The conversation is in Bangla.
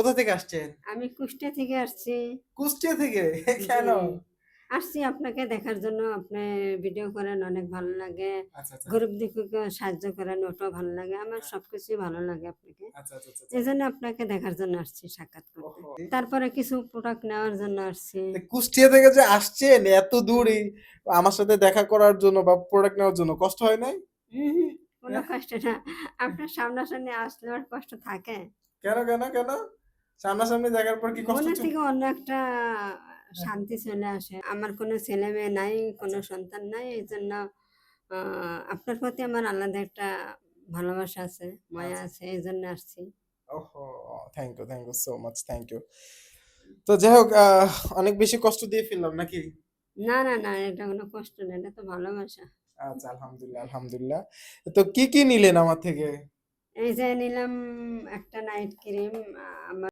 কোথা থেকে আসছেন? আমি কুষ্টিয়া থেকে আসছি। কুষ্টিয়া থেকে? জি। কেন? আসছি আপনাকে দেখার জন্য। আপনি ভিডিও করেন, অনেক ভালো লাগে। আচ্ছা, আচ্ছা। গরিব দুঃখীকে সাহায্য করেন, ওটাও ভালো লাগে। আমার সবকিছুই ভালো লাগে আপনাকে। আচ্ছা, আচ্ছা, আচ্ছা, আচ্ছা। এজন্য আপনাকে দেখার জন্য আসছি, সাক্ষাৎ করতে। ওহো! তারপরে কিছু প্রোডাক্ট নেওয়ার জন্য আসছি। কুষ্টিয়া থেকে যে আসছেন এত দূরে আমার সাথে দেখা করার জন্য বা প্রোডাক্ট নেওয়ার জন্য কষ্ট হয় নাই? উহু, কোনো হ্যাঁ? কষ্ট না। আপনার সামনাসামনি আসলে আর কষ্ট থাকে? কেন? সামনাসামনি দেখার পর কি কষ্ট মনের চলে? থেকে অন্য একটা শান্তি চলে আসে। আমার কোনো ছেলে-মেয়ে নাই, কোনো আচ্ছা। সন্তান নাই। এজন্য আ আপনার প্রতি আমার আলাদা একটা ভালোবাসা আছে, মায়া আচ্ছা। আছে। এজন্য আসছি। ওহো! Thank you so much. Thank you. তো যাই হোক অনেক বেশি কষ্ট দিয়ে ফেললাম নাকি? না, এটা কোনো কষ্ট না। এটা তো ভালোবাসা। আচ্ছা আলহামদুলিল্লাহ। তো কি নিলেন আমার থেকে? এই যে নিলাম একটা নাইট ক্রিম। আমার